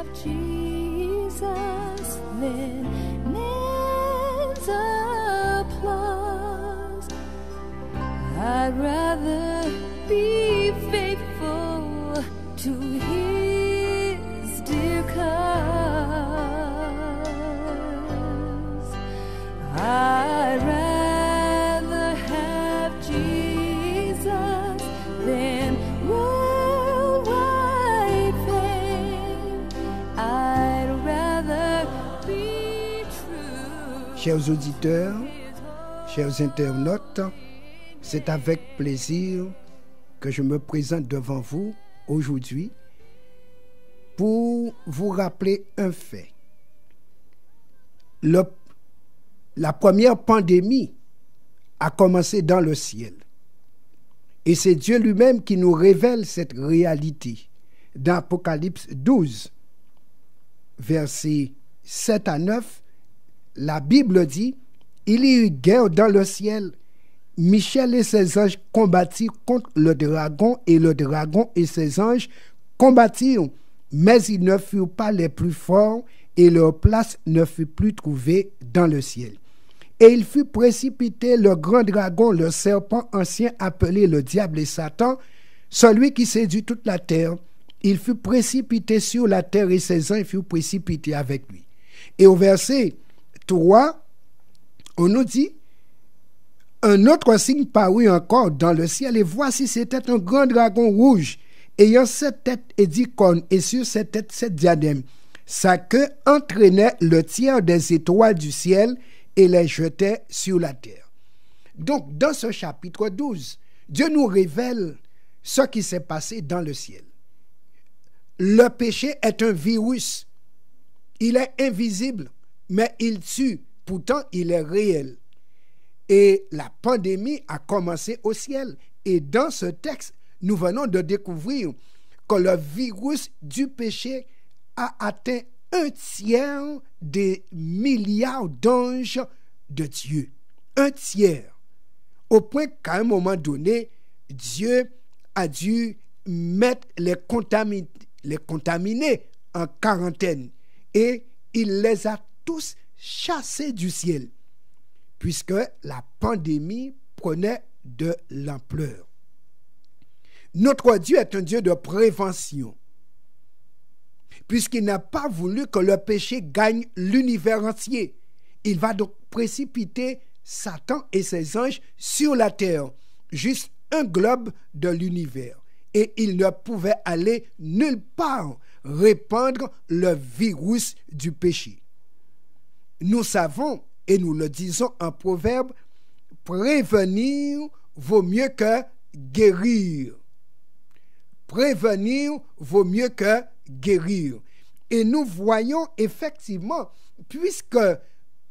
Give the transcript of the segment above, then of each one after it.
have Jesus, then men's applause. I'd rather be faithful to His dear cause. I'd rather have Jesus than worldwide fame. I'd rather be true. Chers auditeurs, chers internautes, c'est avec plaisir que je me présente devant vous aujourd'hui pour vous rappeler un fait. La première pandémie a commencé dans le ciel. Et c'est Dieu lui-même qui nous révèle cette réalité. Dans Apocalypse 12, versets 7 à 9, la Bible dit « Il y eut guerre dans le ciel. Michel et ses anges combattirent contre le dragon et ses anges combattirent, mais ils ne furent pas les plus forts et leur place ne fut plus trouvée dans le ciel. Et il fut précipité le grand dragon, le serpent ancien appelé le diable et Satan, celui qui séduit toute la terre. Il fut précipité sur la terre et ses anges furent précipités avec lui. » Et au verset 3, on nous dit « Un autre signe parut encore dans le ciel, et voici c'était un grand dragon rouge, ayant 7 têtes et 10 cornes, et sur ses têtes 7 diadèmes. Sa queue entraînait le tiers des étoiles du ciel et les jetait sur la terre. » Donc, dans ce chapitre 12, Dieu nous révèle ce qui s'est passé dans le ciel. Le péché est un virus. Il est invisible, mais il tue. Pourtant, il est réel. Et la pandémie a commencé au ciel. Et dans ce texte, nous venons de découvrir que le virus du péché a atteint 1/3 des milliards d'anges de Dieu. 1/3. Au point qu'à un moment donné, Dieu a dû mettre les contaminés en quarantaine. Et il les a tous chassés du ciel, puisque la pandémie prenait de l'ampleur. Notre Dieu est un Dieu de prévention, puisqu'il n'a pas voulu que le péché gagne l'univers entier. Il va donc précipiter Satan et ses anges sur la terre, juste un globe de l'univers. Et il ne pouvait aller nulle part répandre le virus du péché. Nous savons, et nous le disons en proverbe, prévenir vaut mieux que guérir. Prévenir vaut mieux que guérir. Et nous voyons effectivement, puisque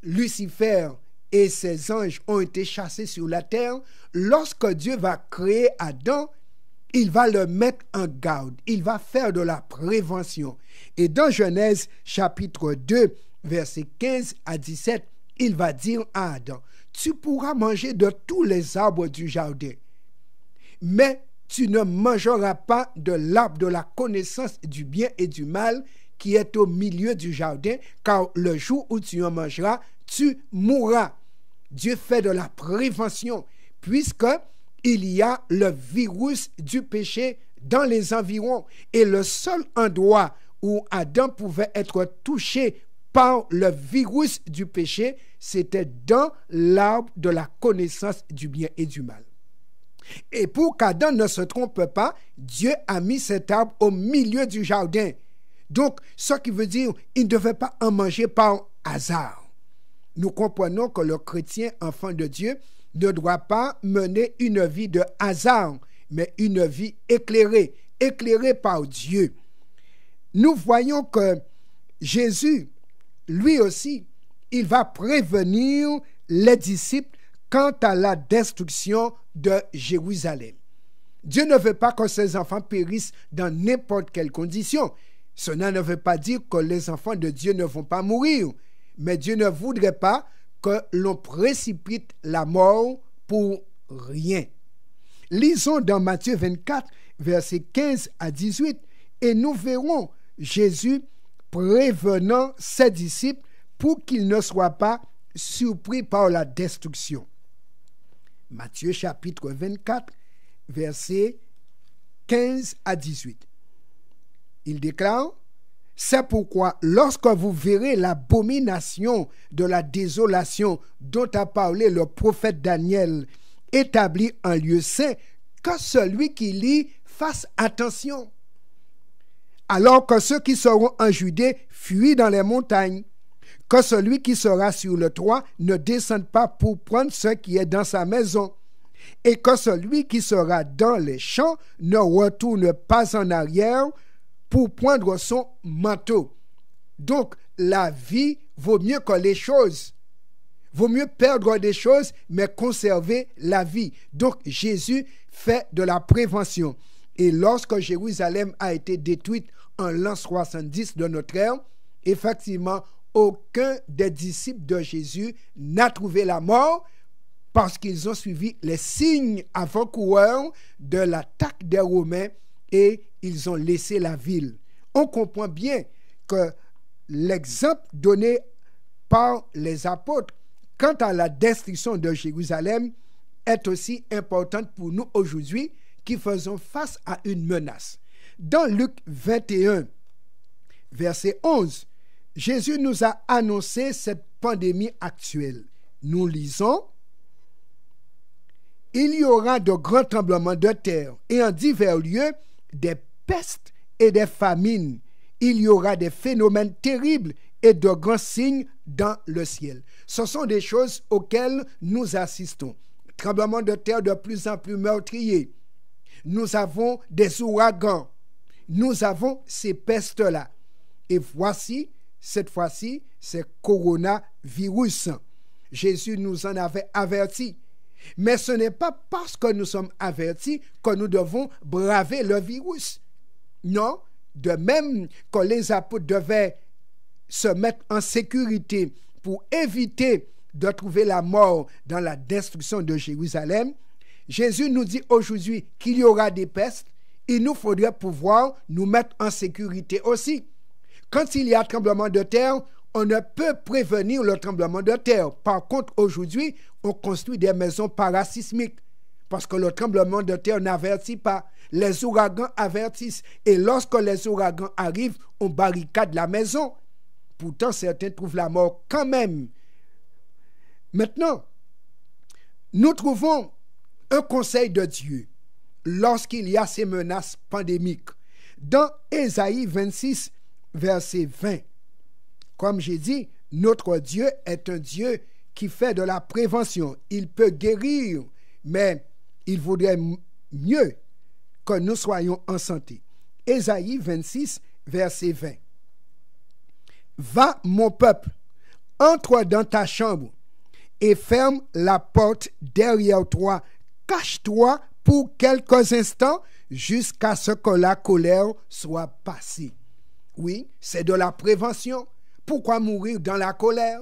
Lucifer et ses anges ont été chassés sur la terre, lorsque Dieu va créer Adam, il va le mettre en garde. Il va faire de la prévention. Et dans Genèse chapitre 2, versets 15 à 17, il va dire à Adam, « Tu pourras manger de tous les arbres du jardin, mais tu ne mangeras pas de l'arbre de la connaissance du bien et du mal qui est au milieu du jardin, car le jour où tu en mangeras, tu mourras. » Dieu fait de la prévention, puisque il y a le virus du péché dans les environs. Et le seul endroit où Adam pouvait être touché par le virus du péché, c'était dans l'arbre de la connaissance du bien et du mal. Et pour qu'Adam ne se trompe pas, Dieu a mis cet arbre au milieu du jardin. Donc, ce qui veut dire qu'il ne devait pas en manger par hasard. Nous comprenons que le chrétien, enfant de Dieu, ne doit pas mener une vie de hasard, mais une vie éclairée par Dieu. Nous voyons que Jésus, lui aussi, il va prévenir les disciples quant à la destruction de Jérusalem. Dieu ne veut pas que ses enfants périssent dans n'importe quelle condition. Cela ne veut pas dire que les enfants de Dieu ne vont pas mourir, mais Dieu ne voudrait pas que l'on précipite la mort pour rien. Lisons dans Matthieu 24, versets 15 à 18, et nous verrons Jésus prévenant ses disciples pour qu'ils ne soient pas surpris par la destruction. Matthieu chapitre 24, versets 15 à 18. Il déclare: c'est pourquoi, lorsque vous verrez l'abomination de la désolation dont a parlé le prophète Daniel, établi en lieu saint, que celui qui lit fasse attention. Alors que ceux qui seront en Judée fuient dans les montagnes, que celui qui sera sur le toit ne descende pas pour prendre ce qui est dans sa maison, et que celui qui sera dans les champs ne retourne pas en arrière pour prendre son manteau. Donc, la vie vaut mieux que les choses. Vaut mieux perdre des choses, mais conserver la vie. Donc, Jésus fait de la prévention. Et lorsque Jérusalem a été détruite en l'an 70 de notre ère, effectivement, aucun des disciples de Jésus n'a trouvé la mort parce qu'ils ont suivi les signes avant-coureurs de l'attaque des Romains et ils ont laissé la ville. On comprend bien que l'exemple donné par les apôtres quant à la destruction de Jérusalem est aussi important pour nous aujourd'hui qui faisons face à une menace. Dans Luc 21, verset 11, Jésus nous a annoncé cette pandémie actuelle. Nous lisons: il y aura de grands tremblements de terre et en divers lieux des pestes et des famines. Il y aura des phénomènes terribles et de grands signes dans le ciel. Ce sont des choses auxquelles nous assistons. Tremblements de terre de plus en plus meurtriers. Nous avons des ouragans. Nous avons ces pestes-là. Et voici, cette fois-ci, c'est coronavirus. Jésus nous en avait avertis. Mais ce n'est pas parce que nous sommes avertis que nous devons braver le virus. Non, de même que les apôtres devaient se mettre en sécurité pour éviter de trouver la mort dans la destruction de Jérusalem, Jésus nous dit aujourd'hui qu'il y aura des pestes. Il nous faudrait pouvoir nous mettre en sécurité aussi. Quand il y a tremblement de terre, on ne peut prévenir le tremblement de terre. Par contre, aujourd'hui, on construit des maisons parasismiques parce que le tremblement de terre n'avertit pas. Les ouragans avertissent. Et lorsque les ouragans arrivent, on barricade la maison. Pourtant, certains trouvent la mort quand même. Maintenant, nous trouvons un conseil de Dieu lorsqu'il y a ces menaces pandémiques. Dans Ésaïe 26, verset 20, comme j'ai dit, notre Dieu est un Dieu qui fait de la prévention. Il peut guérir, mais il vaudrait mieux que nous soyons en santé. Ésaïe 26, verset 20. Va, mon peuple, entre dans ta chambre et ferme la porte derrière toi. Cache-toi pour quelques instants jusqu'à ce que la colère soit passée. Oui, c'est de la prévention. Pourquoi mourir dans la colère?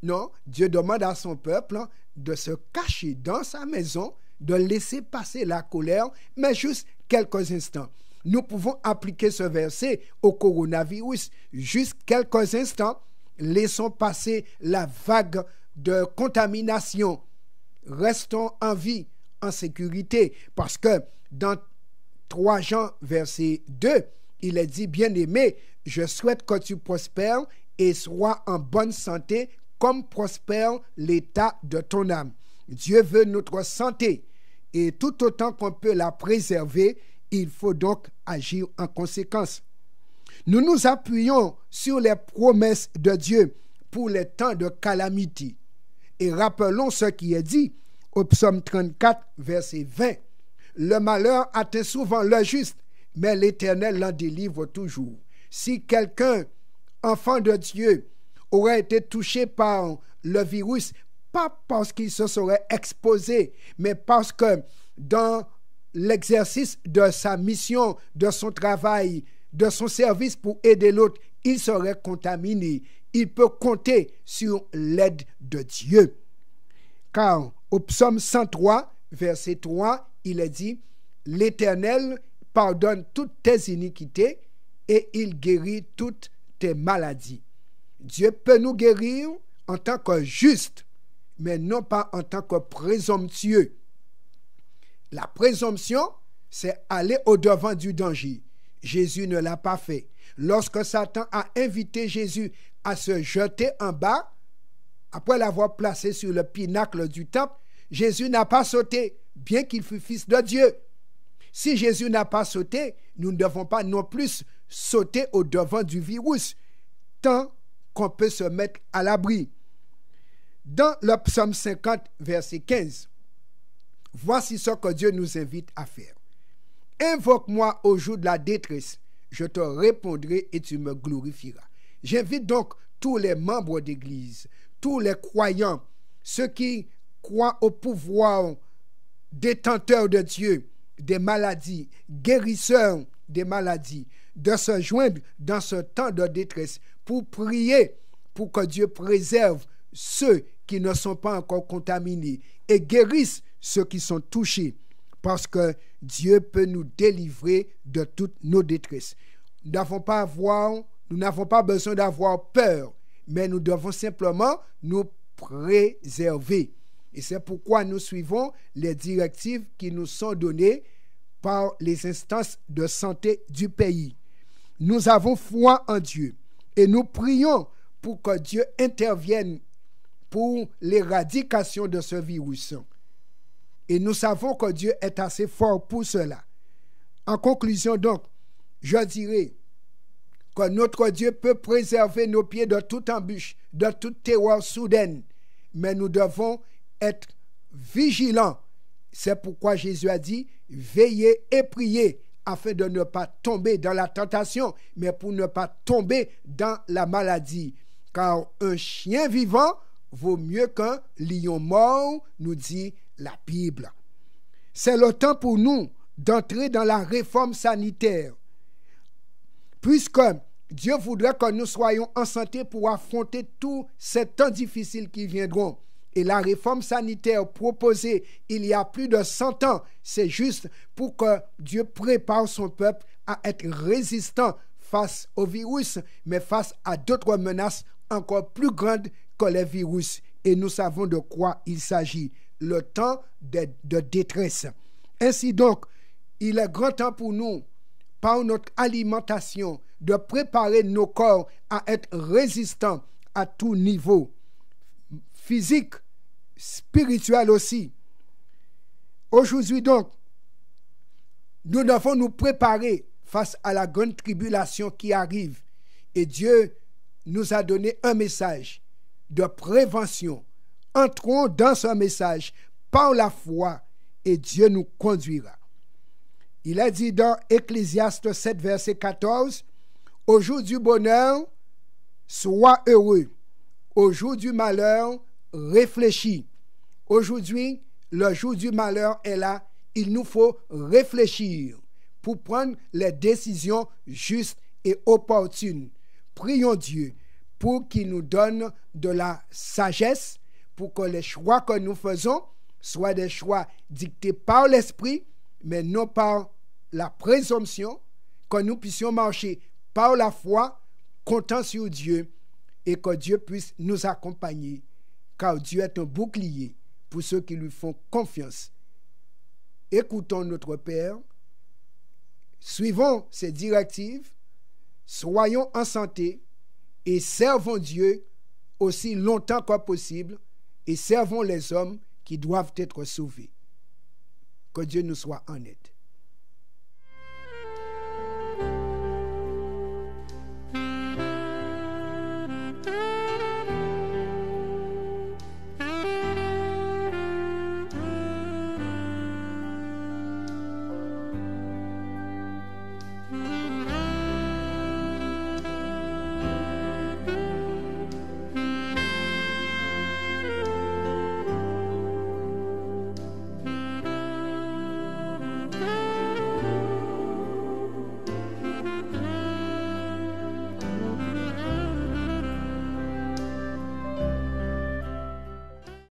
Non, Dieu demande à son peuple de se cacher dans sa maison, de laisser passer la colère, mais juste quelques instants. Nous pouvons appliquer ce verset au coronavirus. Juste quelques instants, laissons passer la vague de contamination. Restons en vie, en sécurité, parce que dans 3 Jean, verset 2, il est dit: bien-aimé, je souhaite que tu prospères et sois en bonne santé comme prospère l'état de ton âme. Dieu veut notre santé et tout autant qu'on peut la préserver, il faut donc agir en conséquence. Nous nous appuyons sur les promesses de Dieu pour les temps de calamité. Et rappelons ce qui est dit au psaume 34, verset 20. Le malheur atteint souvent le juste, mais l'Éternel l'en délivre toujours. Si quelqu'un, enfant de Dieu, aurait été touché par le virus, pas parce qu'il se serait exposé, mais parce que dans l'exercice de sa mission, de son travail, de son service pour aider l'autre, il serait contaminé. Il peut compter sur l'aide de Dieu. Car au psaume 103, verset 3, il est dit: l'Éternel pardonne toutes tes iniquités et il guérit toutes tes maladies. Dieu peut nous guérir en tant que juste, mais non pas en tant que présomptueux. La présomption, c'est aller au-devant du danger. Jésus ne l'a pas fait. Lorsque Satan a invité Jésus à se jeter en bas, après l'avoir placé sur le pinacle du temple, Jésus n'a pas sauté, bien qu'il fût fils de Dieu. Si Jésus n'a pas sauté, nous ne devons pas non plus sauter au-devant du virus, tant qu'on peut se mettre à l'abri. Dans le psaume 50, verset 15, voici ce que Dieu nous invite à faire. Invoque-moi au jour de la détresse, je te répondrai et tu me glorifieras. J'invite donc tous les membres d'Église, tous les croyants, ceux qui croient au pouvoir détenteur de Dieu, des maladies, guérisseur des maladies, de se joindre dans ce temps de détresse pour prier pour que Dieu préserve ceux qui ne sont pas encore contaminés et guérisse ceux qui sont touchés, parce que Dieu peut nous délivrer de toutes nos détresses. Nous n'avons pas besoin d'avoir peur, mais nous devons simplement nous préserver. Et c'est pourquoi nous suivons les directives qui nous sont données par les instances de santé du pays. Nous avons foi en Dieu et nous prions pour que Dieu intervienne pour l'éradication de ce virus. Et nous savons que Dieu est assez fort pour cela. En conclusion donc, je dirais que notre Dieu peut préserver nos pieds de toute embûche, de toute terreur soudaine, mais nous devons être vigilants. C'est pourquoi Jésus a dit, veillez et priez afin de ne pas tomber dans la tentation, mais pour ne pas tomber dans la maladie. Car un chien vivant vaut mieux qu'un lion mort, nous dit la Bible. C'est le temps pour nous d'entrer dans la réforme sanitaire, puisque Dieu voudrait que nous soyons en santé pour affronter tous ces temps difficiles qui viendront. Et la réforme sanitaire proposée il y a plus de 100 ans, c'est juste pour que Dieu prépare son peuple à être résistant face au virus, mais face à d'autres menaces encore plus grandes que les virus. Et nous savons de quoi il s'agit, le temps de détresse. Ainsi donc, il est grand temps pour nous, par notre alimentation, de préparer nos corps à être résistants à tout niveau, physique, spirituel aussi. Aujourd'hui donc, nous devons nous préparer face à la grande tribulation qui arrive. Et Dieu nous a donné un message de prévention. Entrons dans ce message par la foi et Dieu nous conduira. Il a dit dans Ecclésiaste 7, verset 14, « Au jour du bonheur, sois heureux. Au jour du malheur, réfléchis. » Aujourd'hui, le jour du malheur est là. Il nous faut réfléchir pour prendre les décisions justes et opportunes. Prions Dieu pour qu'il nous donne de la sagesse, pour que les choix que nous faisons soient des choix dictés par l'Esprit, mais non par la présomption, que nous puissions marcher par la foi, comptant sur Dieu, et que Dieu puisse nous accompagner, car Dieu est un bouclier pour ceux qui lui font confiance. Écoutons notre Père, suivons ses directives, soyons en santé et servons Dieu aussi longtemps que possible et servons les hommes qui doivent être sauvés. Que Dieu nous soit en aide.